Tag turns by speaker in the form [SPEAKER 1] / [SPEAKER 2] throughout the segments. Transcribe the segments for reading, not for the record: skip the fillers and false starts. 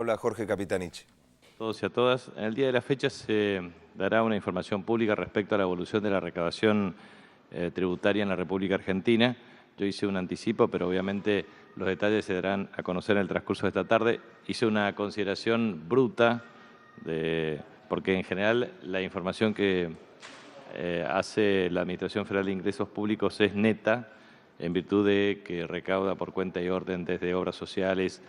[SPEAKER 1] Hola, Jorge Capitanich.
[SPEAKER 2] Todos y a todas. En el día de la fecha se dará una información pública respecto a la evolución de la recaudación tributaria en la República Argentina. Yo hice un anticipo, pero obviamente los detalles se darán a conocer en el transcurso de esta tarde. Hice una consideración bruta, porque en general la información que hace la Administración Federal de Ingresos Públicos es neta, en virtud de que recauda por cuenta y orden desde obras sociales,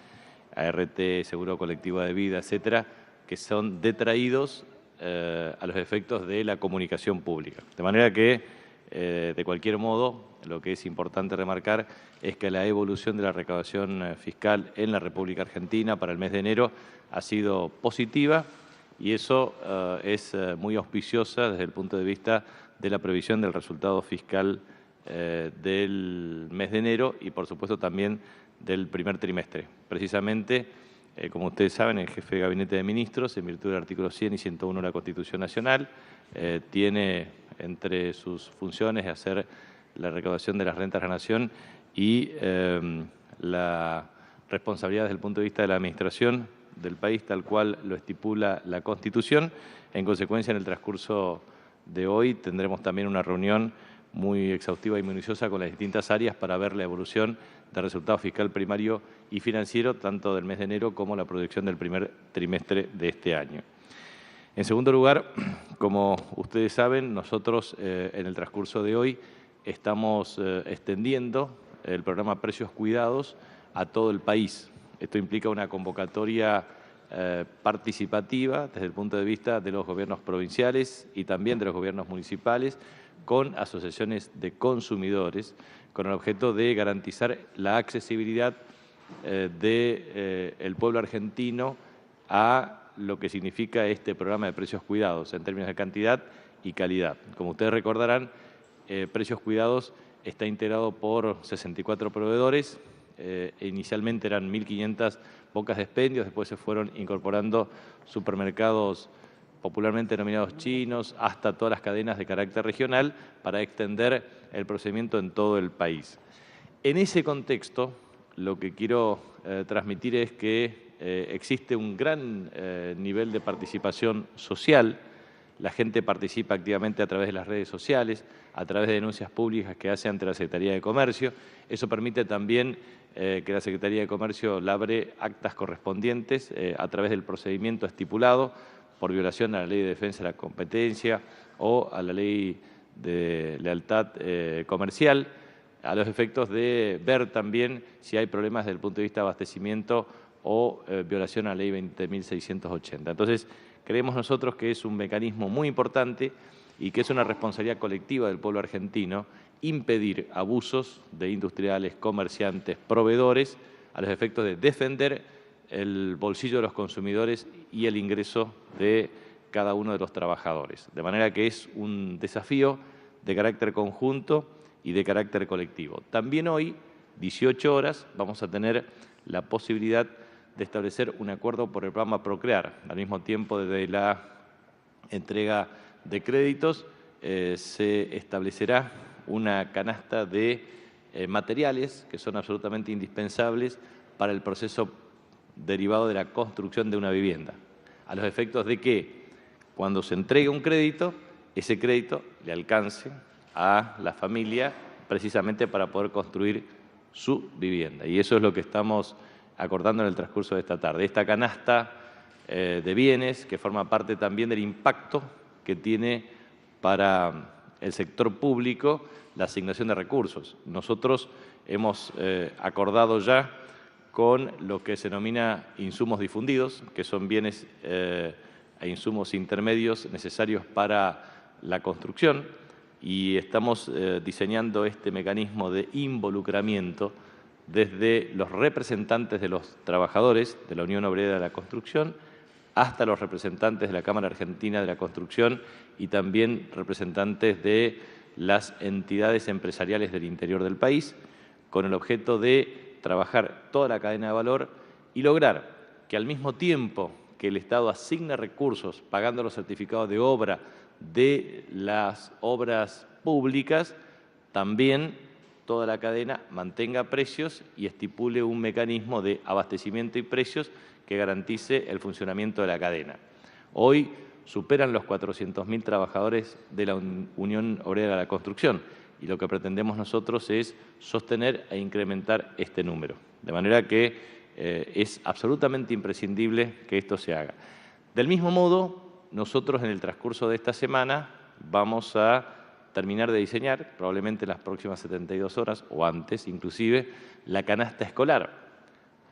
[SPEAKER 2] ART, seguro colectivo de vida, etcétera, que son detraídos a los efectos de la comunicación pública. De manera que, de cualquier modo, lo que es importante remarcar es que la evolución de la recaudación fiscal en la República Argentina para el mes de enero ha sido positiva y eso es muy auspiciosa desde el punto de vista de la previsión del resultado fiscal del mes de enero y, por supuesto, también del primer trimestre. Precisamente, como ustedes saben, el jefe de Gabinete de Ministros, en virtud del artículo 100 y 101 de la Constitución Nacional, tiene entre sus funciones hacer la recaudación de las rentas de la Nación y la responsabilidad desde el punto de vista de la Administración del país, tal cual lo estipula la Constitución. En consecuencia, en el transcurso de hoy tendremos también una reunión muy exhaustiva y minuciosa con las distintas áreas para ver la evolución del resultado fiscal primario y financiero, tanto del mes de enero como la proyección del primer trimestre de este año. En segundo lugar, como ustedes saben, nosotros en el transcurso de hoy estamos extendiendo el programa Precios Cuidados a todo el país. Esto implica una convocatoria participativa desde el punto de vista de los gobiernos provinciales y también de los gobiernos municipales, con asociaciones de consumidores, con el objeto de garantizar la accesibilidad del pueblo argentino a lo que significa este programa de precios cuidados en términos de cantidad y calidad. Como ustedes recordarán, Precios Cuidados está integrado por 64 proveedores. Inicialmente eran 1.500 bocas de expendios, después se fueron incorporando supermercados popularmente denominados chinos, hasta todas las cadenas de carácter regional, para extender el procedimiento en todo el país. En ese contexto, lo que quiero transmitir es que existe un gran nivel de participación social. La gente participa activamente a través de las redes sociales, a través de denuncias públicas que hace ante la Secretaría de Comercio. Eso permite también que la Secretaría de Comercio labre actas correspondientes a través del procedimiento estipulado por violación a la Ley de Defensa de la Competencia o a la Ley de Lealtad Comercial, a los efectos de ver también si hay problemas desde el punto de vista de abastecimiento o violación a la Ley 20.680. Entonces, creemos nosotros que es un mecanismo muy importante y que es una responsabilidad colectiva del pueblo argentino impedir abusos de industriales, comerciantes, proveedores, a los efectos de defender el bolsillo de los consumidores y el ingreso de cada uno de los trabajadores. De manera que es un desafío de carácter conjunto y de carácter colectivo. También hoy, 18 horas, vamos a tener la posibilidad de establecer un acuerdo por el programa Procrear. Al mismo tiempo, desde la entrega de créditos, se establecerá una canasta de materiales que son absolutamente indispensables para el proceso derivado de la construcción de una vivienda, a los efectos de que cuando se entregue un crédito, ese crédito le alcance a la familia precisamente para poder construir su vivienda. Y eso es lo que estamos acordando en el transcurso de esta tarde. Esta canasta de bienes que forma parte también del impacto que tiene para el sector público la asignación de recursos. Nosotros hemos acordado ya con lo que se denomina insumos difundidos, que son bienes e insumos intermedios necesarios para la construcción, y estamos diseñando este mecanismo de involucramiento desde los representantes de los trabajadores de la Unión Obrera de la Construcción hasta los representantes de la Cámara Argentina de la Construcción y también representantes de las entidades empresariales del interior del país, con el objeto de trabajar toda la cadena de valor y lograr que al mismo tiempo que el Estado asigna recursos pagando los certificados de obra de las obras públicas, también toda la cadena mantenga precios y estipule un mecanismo de abastecimiento y precios que que garantice el funcionamiento de la cadena. Hoy superan los 400.000 trabajadores de la Unión Obrera de la Construcción y lo que pretendemos nosotros es sostener e incrementar este número. De manera que es absolutamente imprescindible que esto se haga. Del mismo modo, nosotros en el transcurso de esta semana vamos a terminar de diseñar, probablemente en las próximas 72 horas o antes inclusive, la canasta escolar,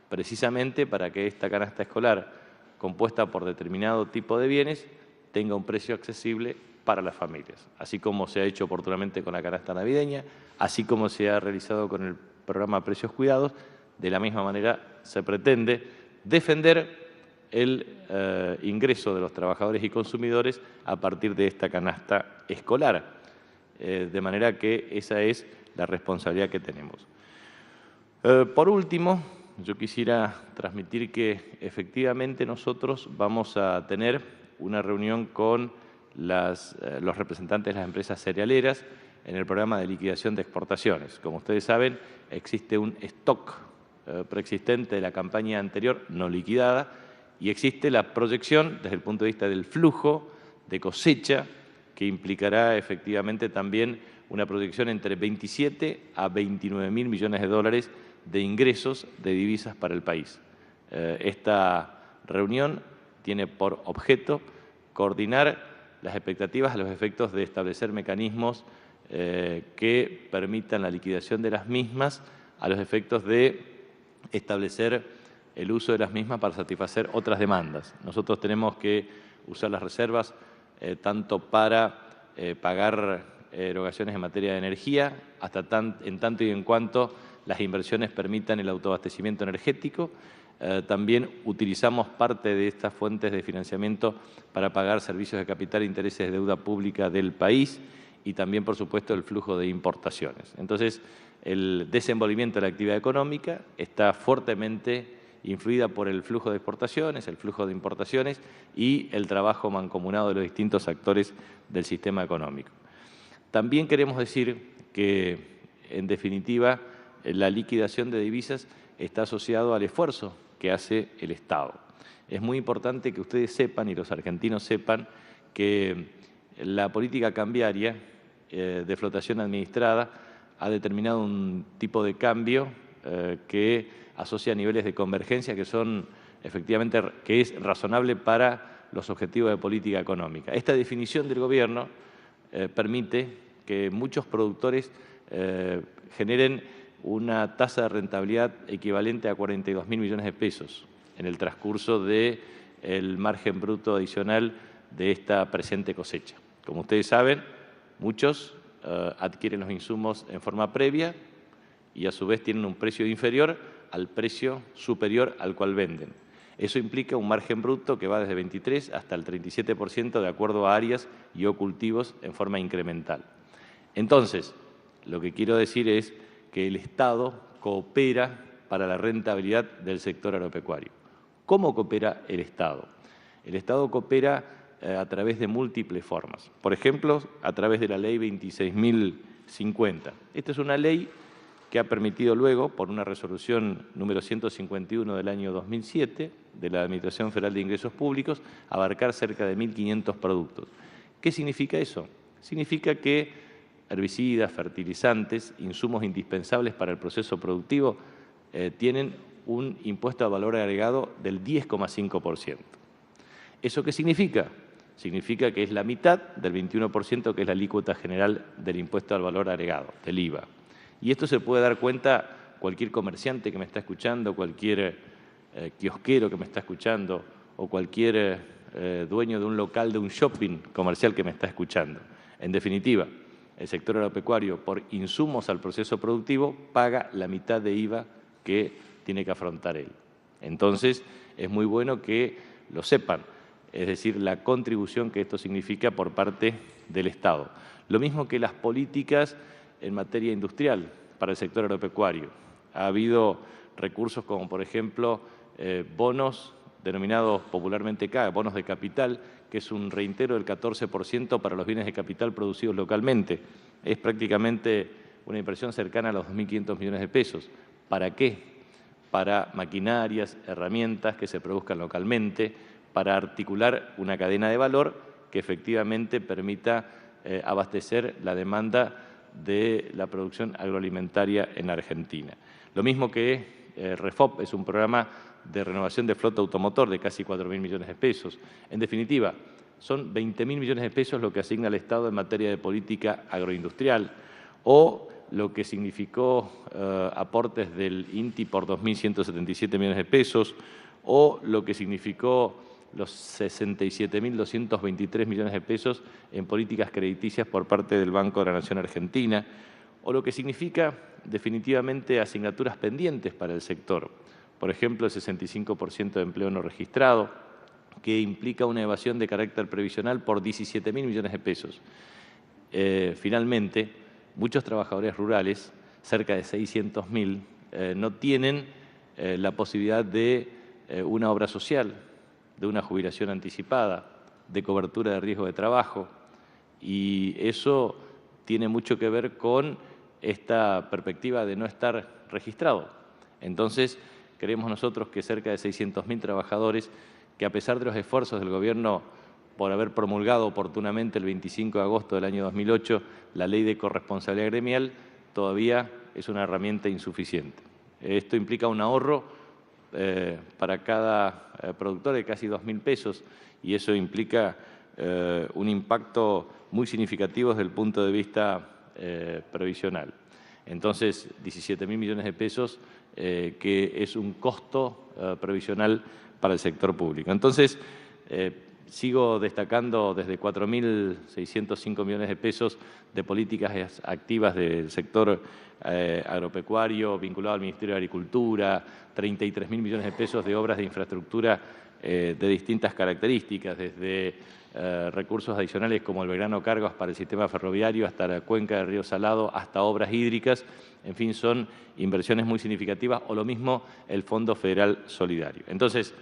[SPEAKER 2] precisamente para que esta canasta escolar, compuesta por determinado tipo de bienes, tenga un precio accesible para las familias, así como se ha hecho oportunamente con la canasta navideña, así como se ha realizado con el programa Precios Cuidados. De la misma manera se pretende defender el ingreso de los trabajadores y consumidores a partir de esta canasta escolar, de manera que esa es la responsabilidad que tenemos. Por último, yo quisiera transmitir que efectivamente nosotros vamos a tener una reunión con los representantes de las empresas cerealeras en el programa de liquidación de exportaciones. Como ustedes saben, existe un stock preexistente de la campaña anterior no liquidada y existe la proyección desde el punto de vista del flujo de cosecha que implicará efectivamente también una proyección entre 27 a 29.000 millones de dólares de ingresos de divisas para el país. Esta reunión tiene por objeto coordinar las expectativas a los efectos de establecer mecanismos que permitan la liquidación de las mismas a los efectos de establecer el uso de las mismas para satisfacer otras demandas. Nosotros tenemos que usar las reservas tanto para pagar erogaciones en materia de energía, en tanto y en cuanto las inversiones permitan el autoabastecimiento energético. También utilizamos parte de estas fuentes de financiamiento para pagar servicios de capital e intereses de deuda pública del país y también, por supuesto, el flujo de importaciones. Entonces, el desenvolvimiento de la actividad económica está fuertemente influida por el flujo de exportaciones, el flujo de importaciones y el trabajo mancomunado de los distintos actores del sistema económico. También queremos decir que, en definitiva, la liquidación de divisas está asociado al esfuerzo que hace el Estado. Es muy importante que ustedes sepan y los argentinos sepan que la política cambiaria de flotación administrada ha determinado un tipo de cambio que asocia niveles de convergencia que son efectivamente que es razonable para los objetivos de política económica. Esta definición del Gobierno permite que muchos productores generen una tasa de rentabilidad equivalente a 42.000 millones de pesos en el transcurso del margen bruto adicional de esta presente cosecha. Como ustedes saben, muchos adquieren los insumos en forma previa y a su vez tienen un precio inferior al precio superior al cual venden. Eso implica un margen bruto que va desde 23 hasta el 37% de acuerdo a áreas y o cultivos en forma incremental. Entonces, lo que quiero decir es que el Estado coopera para la rentabilidad del sector agropecuario. ¿Cómo coopera el Estado? El Estado coopera a través de múltiples formas. Por ejemplo, a través de la Ley 26.050. Esta es una ley que ha permitido luego, por una resolución número 151 del año 2007 de la Administración Federal de Ingresos Públicos, abarcar cerca de 1.500 productos. ¿Qué significa eso? Significa que herbicidas, fertilizantes, insumos indispensables para el proceso productivo tienen un impuesto al valor agregado del 10,5%. ¿Eso qué significa? Significa que es la mitad del 21% que es la alícuota general del impuesto al valor agregado, del IVA. Y esto se puede dar cuenta cualquier comerciante que me está escuchando, cualquier kiosquero que me está escuchando o cualquier dueño de un local, de un shopping comercial que me está escuchando. En definitiva, el sector agropecuario, por insumos al proceso productivo, paga la mitad de IVA que tiene que afrontar él. Entonces, es muy bueno que lo sepan, es decir, la contribución que esto significa por parte del Estado. Lo mismo que las políticas en materia industrial para el sector agropecuario. Ha habido recursos como, por ejemplo, bonos denominados popularmente CAE, bonos de capital, que es un reintegro del 14% para los bienes de capital producidos localmente. Es prácticamente una inversión cercana a los 2.500 millones de pesos. ¿Para qué? para maquinarias, herramientas que se produzcan localmente, para articular una cadena de valor que efectivamente permita abastecer la demanda de la producción agroalimentaria en Argentina. Lo mismo que REFOP es un programa de renovación de flota automotor de casi 4.000 millones de pesos. En definitiva, son 20.000 millones de pesos lo que asigna el Estado en materia de política agroindustrial, o lo que significó aportes del INTI por 2.177 millones de pesos, o lo que significó los 67.223 millones de pesos en políticas crediticias por parte del Banco de la Nación Argentina, o lo que significa definitivamente asignaturas pendientes para el sector. Por ejemplo, el 65% de empleo no registrado, que implica una evasión de carácter previsional por 17.000 millones de pesos. Finalmente, muchos trabajadores rurales, cerca de 600.000, no tienen la posibilidad de una obra social, de una jubilación anticipada, de cobertura de riesgo de trabajo, y eso tiene mucho que ver con esta perspectiva de no estar registrado. Entonces, creemos nosotros que cerca de 600.000 trabajadores, que a pesar de los esfuerzos del Gobierno por haber promulgado oportunamente el 25 de agosto del año 2008 la Ley de Corresponsabilidad Gremial, todavía es una herramienta insuficiente. Esto implica un ahorro para cada productor de casi 2.000 pesos, y eso implica un impacto muy significativo desde el punto de vista previsional. Entonces, 17.000 millones de pesos, que es un costo previsional para el sector público. Entonces, sigo destacando desde 4.605 millones de pesos de políticas activas del sector agropecuario vinculado al Ministerio de Agricultura, 33.000 millones de pesos de obras de infraestructura de distintas características, desde recursos adicionales como el Belgrano Cargas para el sistema ferroviario, hasta la cuenca del Río Salado, hasta obras hídricas. En fin, son inversiones muy significativas, o lo mismo el Fondo Federal Solidario. Entonces,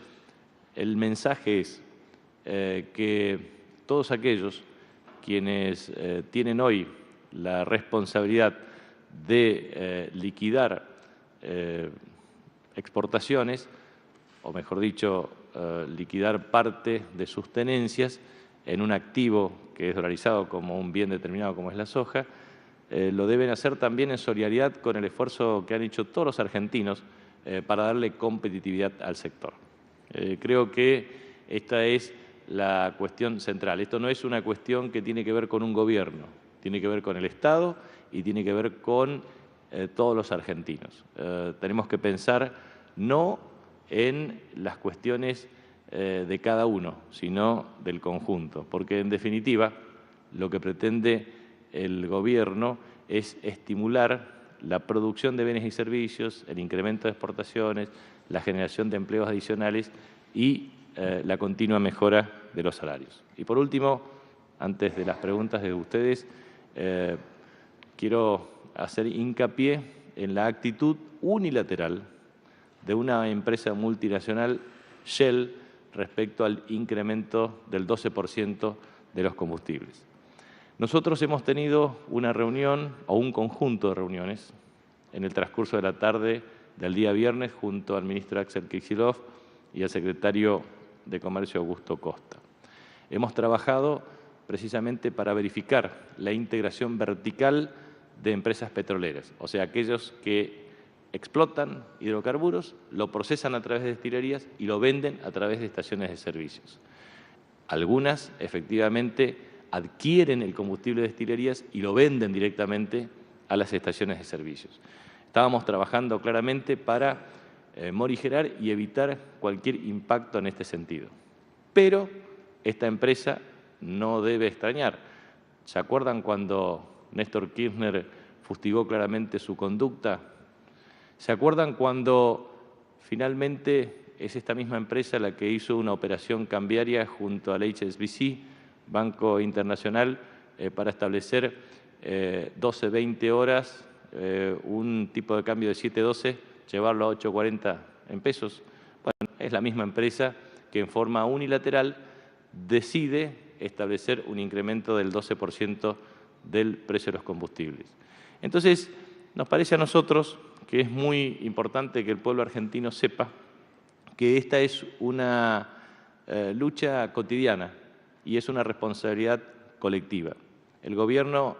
[SPEAKER 2] el mensaje es que todos aquellos quienes tienen hoy la responsabilidad de liquidar exportaciones, o mejor dicho, liquidar parte de sus tenencias en un activo que es dolarizado como un bien determinado como es la soja, lo deben hacer también en solidaridad con el esfuerzo que han hecho todos los argentinos para darle competitividad al sector. Creo que esta es la cuestión central. Esto no es una cuestión que tiene que ver con un gobierno, tiene que ver con el Estado y tiene que ver con todos los argentinos. Tenemos que pensar no en las cuestiones de cada uno, sino del conjunto, porque en definitiva lo que pretende el gobierno es estimular la producción de bienes y servicios, el incremento de exportaciones, la generación de empleos adicionales y la continua mejora de los salarios. Y por último, antes de las preguntas de ustedes, quiero hacer hincapié en la actitud unilateral de una empresa multinacional, Shell, respecto al incremento del 12% de los combustibles. Nosotros hemos tenido una reunión o un conjunto de reuniones en el transcurso de la tarde del día viernes junto al ministro Axel Kicillof y al secretario de Comercio Augusto Costa. Hemos trabajado precisamente para verificar la integración vertical de empresas petroleras, o sea, aquellos que explotan hidrocarburos, lo procesan a través de destilerías y lo venden a través de estaciones de servicios. Algunas, efectivamente, adquieren el combustible de destilerías y lo venden directamente a las estaciones de servicios. Estábamos trabajando claramente para morigerar y evitar cualquier impacto en este sentido. Pero esta empresa no debe extrañar. ¿Se acuerdan cuando Néstor Kirchner fustigó claramente su conducta? ¿Se acuerdan cuando finalmente es esta misma empresa la que hizo una operación cambiaria junto al HSBC, Banco Internacional, para establecer 12-20 horas, un tipo de cambio de 7.12, llevarlo a 8.40 en pesos? Bueno, es la misma empresa que en forma unilateral decide establecer un incremento del 12% del precio de los combustibles. Entonces, nos parece a nosotros que es muy importante que el pueblo argentino sepa que esta es una lucha cotidiana y es una responsabilidad colectiva. El gobierno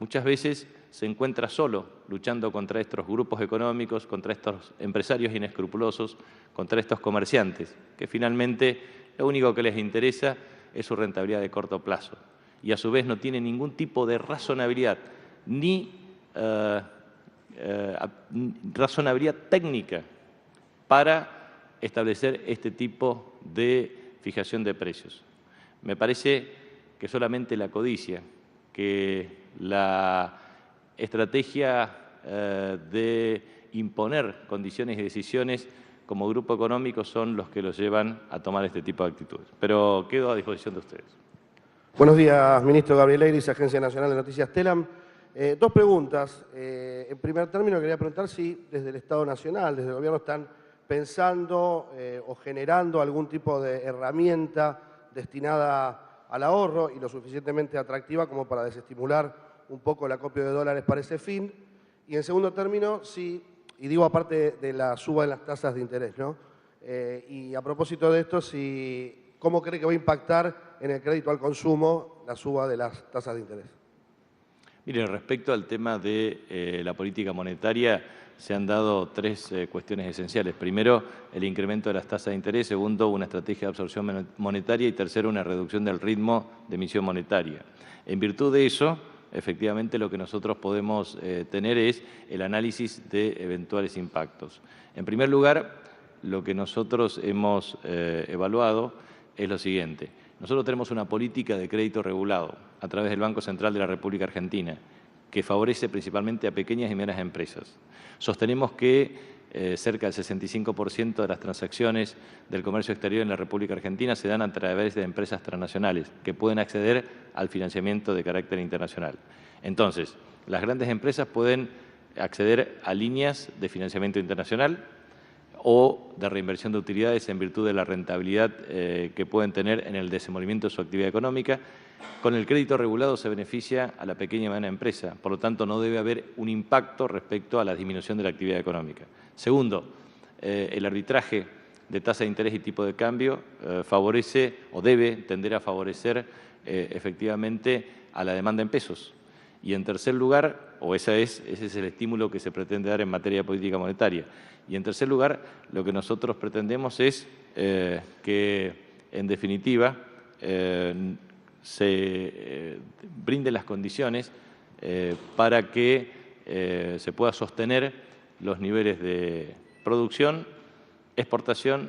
[SPEAKER 2] muchas veces se encuentra solo luchando contra estos grupos económicos, contra estos empresarios inescrupulosos, contra estos comerciantes, que finalmente lo único que les interesa es su rentabilidad de corto plazo y a su vez no tiene ningún tipo de razonabilidad, ni razonabilidad técnica para establecer este tipo de fijación de precios. Me parece que solamente la codicia, que la estrategia de imponer condiciones y decisiones como grupo económico son los que los llevan a tomar este tipo de actitudes. Pero quedo a disposición de ustedes.
[SPEAKER 1] Buenos días, ministro Gabriel Eiris, Agencia Nacional de Noticias TELAM. Dos preguntas. En primer término, quería preguntar si desde el Estado Nacional, desde el Gobierno, están pensando o generando algún tipo de herramienta destinada al ahorro y lo suficientemente atractiva como para desestimular un poco el acopio de dólares para ese fin. Y en segundo término, si, y digo aparte de la suba en las tasas de interés, ¿no? Y a propósito de esto, ¿cómo cree que va a impactar en el crédito al consumo la suba de las tasas de interés?
[SPEAKER 2] Mire, respecto al tema de la política monetaria, se han dado tres cuestiones esenciales. Primero, el incremento de las tasas de interés. Segundo, una estrategia de absorción monetaria. Y tercero, una reducción del ritmo de emisión monetaria. En virtud de eso, efectivamente, lo que nosotros podemos tener es el análisis de eventuales impactos. En primer lugar, lo que nosotros hemos evaluado es lo siguiente. Nosotros tenemos una política de crédito regulado a través del Banco Central de la República Argentina, que favorece principalmente a pequeñas y medianas empresas. Sostenemos que cerca del 65% de las transacciones del comercio exterior en la República Argentina se dan a través de empresas transnacionales que pueden acceder al financiamiento de carácter internacional. Entonces, las grandes empresas pueden acceder a líneas de financiamiento internacional o de reinversión de utilidades en virtud de la rentabilidad que pueden tener en el desenvolvimiento de su actividad económica. Con el crédito regulado se beneficia a la pequeña y mediana empresa, por lo tanto no debe haber un impacto respecto a la disminución de la actividad económica. Segundo, el arbitraje de tasa de interés y tipo de cambio favorece o debe tender a favorecer efectivamente a la demanda en pesos. Y en tercer lugar, ese es el estímulo que se pretende dar en materia de política monetaria. Y en tercer lugar, lo que nosotros pretendemos es que, en definitiva, se brinden las condiciones para que se pueda sostener los niveles de producción, exportación,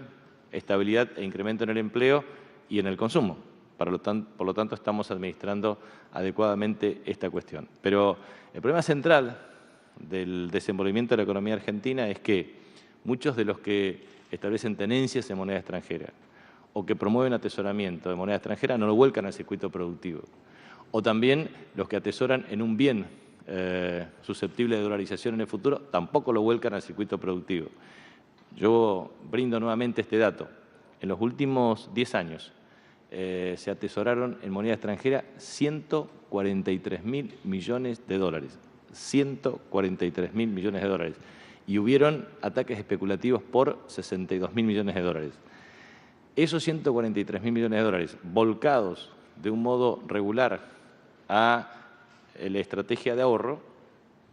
[SPEAKER 2] estabilidad e incremento en el empleo y en el consumo. Por lo tanto, estamos administrando adecuadamente esta cuestión. Pero el problema central del desenvolvimiento de la economía argentina es que muchos de los que establecen tenencias en moneda extranjera o que promueven atesoramiento de moneda extranjera no lo vuelcan al circuito productivo. O también los que atesoran en un bien susceptible de dolarización en el futuro tampoco lo vuelcan al circuito productivo. Yo brindo nuevamente este dato. En los últimos 10 años se atesoraron en moneda extranjera 143.000 millones de dólares. 143.000 millones de dólares. Y hubieron ataques especulativos por 62.000 millones de dólares. Esos 143.000 millones de dólares volcados de un modo regular a la estrategia de ahorro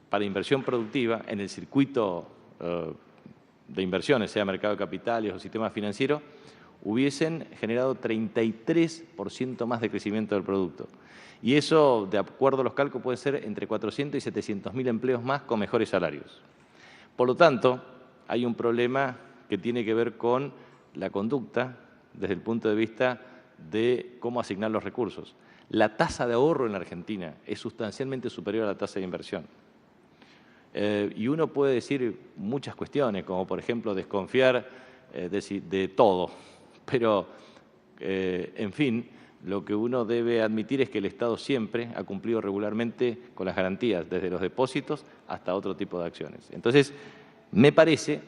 [SPEAKER 2] para inversión productiva en el circuito de inversiones, sea mercado de capitales o sistema financiero, hubiesen generado 33% más de crecimiento del producto. Y eso, de acuerdo a los cálculos, puede ser entre 400 y 700.000 empleos más con mejores salarios. Por lo tanto, hay un problema que tiene que ver con la conducta desde el punto de vista de cómo asignar los recursos. La tasa de ahorro en la Argentina es sustancialmente superior a la tasa de inversión. Y uno puede decir muchas cuestiones, como por ejemplo desconfiar de todo, pero en fin, lo que uno debe admitir es que el Estado siempre ha cumplido regularmente con las garantías, desde los depósitos hasta otro tipo de acciones. Entonces, me parece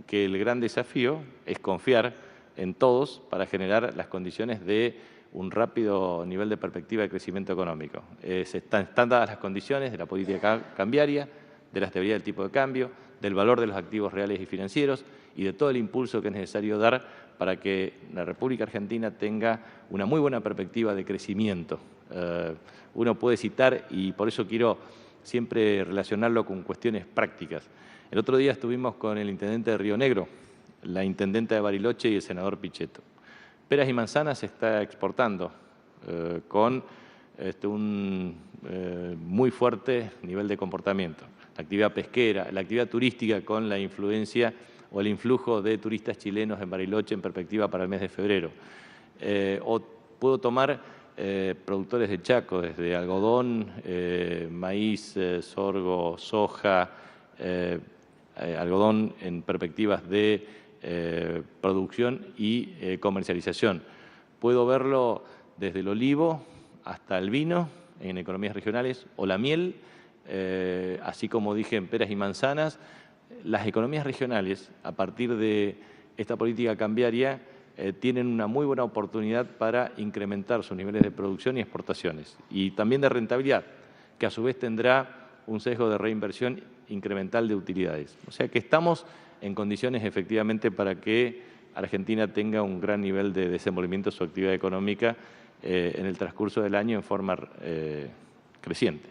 [SPEAKER 2] que el gran desafío es confiar en todos para generar las condiciones de un rápido nivel de perspectiva de crecimiento económico. Están dadas las condiciones de la política cambiaria, de la estabilidad del tipo de cambio, del valor de los activos reales y financieros y de todo el impulso que es necesario dar para que la República Argentina tenga una muy buena perspectiva de crecimiento. Uno puede citar, y por eso quiero siempre relacionarlo con cuestiones prácticas. El otro día estuvimos con el intendente de Río Negro, la intendenta de Bariloche y el senador Pichetto. Peras y manzanas se está exportando con un muy fuerte nivel de comportamiento. La actividad pesquera, la actividad turística con la influencia o el influjo de turistas chilenos en Bariloche en perspectiva para el mes de febrero. O puedo tomar productores de Chaco, desde algodón, maíz, sorgo, soja, algodón en perspectivas de producción y comercialización. Puedo verlo desde el olivo hasta el vino en economías regionales o la miel, así como dije en peras y manzanas. Las economías regionales, a partir de esta política cambiaria, tienen una muy buena oportunidad para incrementar sus niveles de producción y exportaciones, y también de rentabilidad, que a su vez tendrá un sesgo de reinversión incremental de utilidades. O sea que estamos en condiciones efectivamente para que Argentina tenga un gran nivel de desenvolvimiento de su actividad económica en el transcurso del año en forma creciente.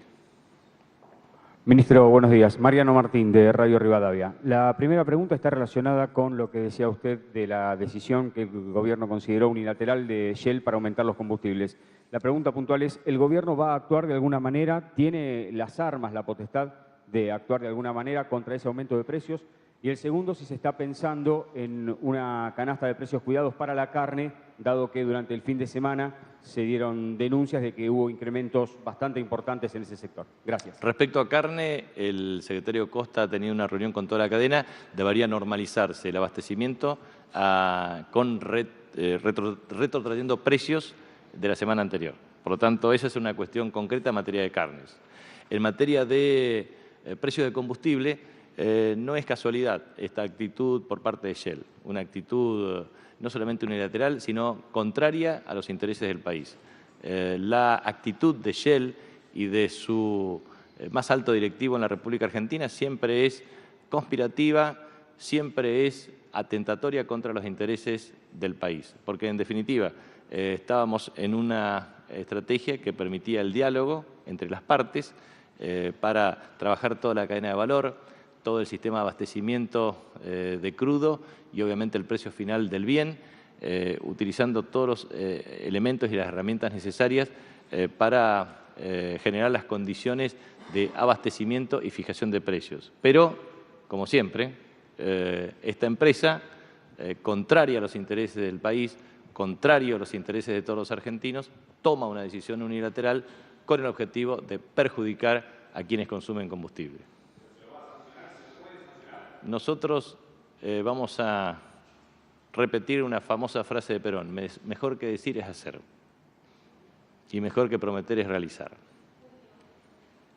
[SPEAKER 3] Ministro, buenos días. Mariano Martín, de Radio Rivadavia. La primera pregunta está relacionada con lo que decía usted de la decisión que el Gobierno consideró unilateral de Shell para aumentar los combustibles. La pregunta puntual es, ¿el Gobierno va a actuar de alguna manera? ¿Tiene las armas, la potestad de actuar de alguna manera contra ese aumento de precios? Y el segundo, si se está pensando en una canasta de precios cuidados para la carne, dado que durante el fin de semana se dieron denuncias de que hubo incrementos bastante importantes en ese sector. Gracias.
[SPEAKER 2] Respecto a carne, el secretario Costa ha tenido una reunión con toda la cadena. Debería normalizarse el abastecimiento retrotrayendo precios de la semana anterior. Por lo tanto, esa es una cuestión concreta en materia de carnes. En materia de precios de combustible, no es casualidad esta actitud por parte de Shell, una actitud no solamente unilateral, sino contraria a los intereses del país. La actitud de Shell y de su más alto directivo en la República Argentina siempre es conspirativa, siempre es atentatoria contra los intereses del país, porque en definitiva estábamos en una estrategia que permitía el diálogo entre las partes para trabajar toda la cadena de valor, todo el sistema de abastecimiento de crudo y obviamente el precio final del bien, utilizando todos los elementos y las herramientas necesarias para generar las condiciones de abastecimiento y fijación de precios. Pero, como siempre, esta empresa, contraria a los intereses del país, contrario a los intereses de todos los argentinos, toma una decisión unilateral con el objetivo de perjudicar a quienes consumen combustible. Nosotros vamos a repetir una famosa frase de Perón: mejor que decir es hacer, y mejor que prometer es realizar.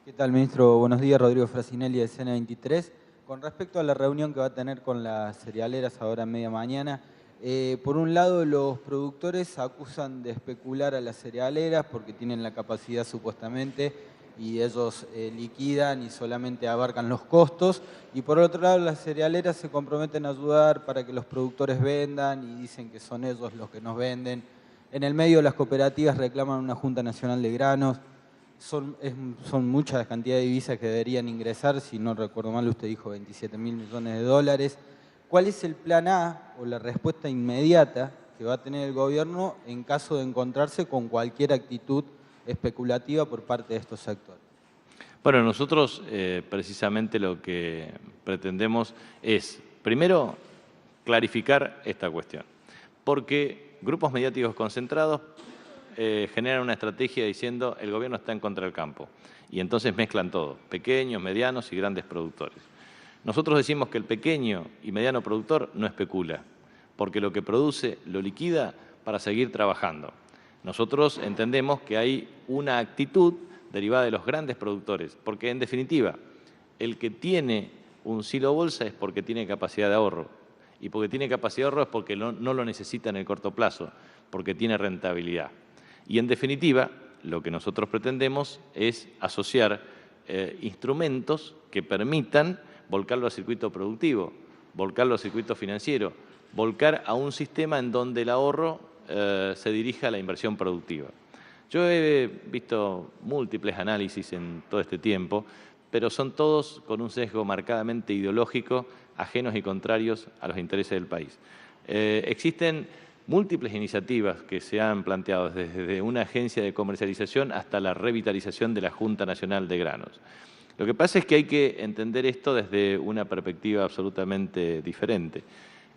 [SPEAKER 4] ¿Qué tal, ministro? Buenos días, Rodrigo Frasinelli, de Escena 23. Con respecto a la reunión que va a tener con las cerealeras ahora en media mañana, por un lado los productores acusan de especular a las cerealeras porque tienen la capacidad supuestamente y ellos liquidan y solamente abarcan los costos, y por otro lado las cerealeras se comprometen a ayudar para que los productores vendan y dicen que son ellos los que nos venden. En el medio las cooperativas reclaman una Junta Nacional de Granos, son muchas cantidades de divisas que deberían ingresar, si no recuerdo mal usted dijo 27.000 millones de dólares. ¿Cuál es el plan A o la respuesta inmediata que va a tener el gobierno en caso de encontrarse con cualquier actitud especulativa por parte de estos sectores?
[SPEAKER 2] Bueno, nosotros precisamente lo que pretendemos es, primero, clarificar esta cuestión, porque grupos mediáticos concentrados generan una estrategia diciendo el gobierno está en contra del campo, y entonces mezclan todo, pequeños, medianos y grandes productores. Nosotros decimos que el pequeño y mediano productor no especula, porque lo que produce lo liquida para seguir trabajando. Nosotros entendemos que hay una actitud derivada de los grandes productores, porque en definitiva, el que tiene un silo bolsa es porque tiene capacidad de ahorro, y porque tiene capacidad de ahorro es porque no lo necesita en el corto plazo, porque tiene rentabilidad. Y en definitiva, lo que nosotros pretendemos es asociar instrumentos que permitan volcarlo al circuito productivo, volcarlo al circuito financiero, volcar a un sistema en donde el ahorro se dirija a la inversión productiva. Yo he visto múltiples análisis en todo este tiempo, pero son todos con un sesgo marcadamente ideológico, ajenos y contrarios a los intereses del país. Existen múltiples iniciativas que se han planteado, desde una agencia de comercialización hasta la revitalización de la Junta Nacional de Granos. Lo que pasa es que hay que entender esto desde una perspectiva absolutamente diferente.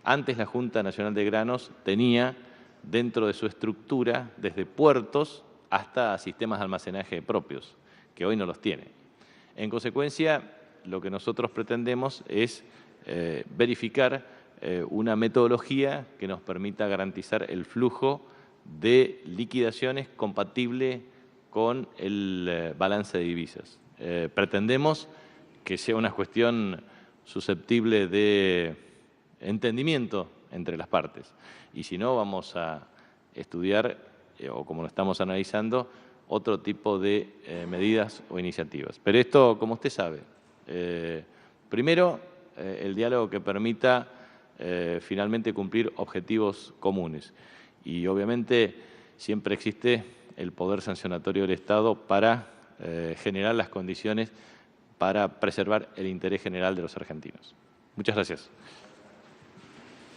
[SPEAKER 2] Antes la Junta Nacional de Granos tenía dentro de su estructura desde puertos hasta sistemas de almacenaje propios, que hoy no los tiene. En consecuencia, lo que nosotros pretendemos es verificar una metodología que nos permita garantizar el flujo de liquidaciones compatible con el balance de divisas. Pretendemos que sea una cuestión susceptible de entendimiento entre las partes. Y si no, vamos a estudiar, o como lo estamos analizando, otro tipo de medidas o iniciativas. Pero esto, como usted sabe, primero, el diálogo que permita finalmente cumplir objetivos comunes. Y obviamente siempre existe el poder sancionatorio del Estado para generar las condiciones para preservar el interés general de los argentinos. Muchas gracias.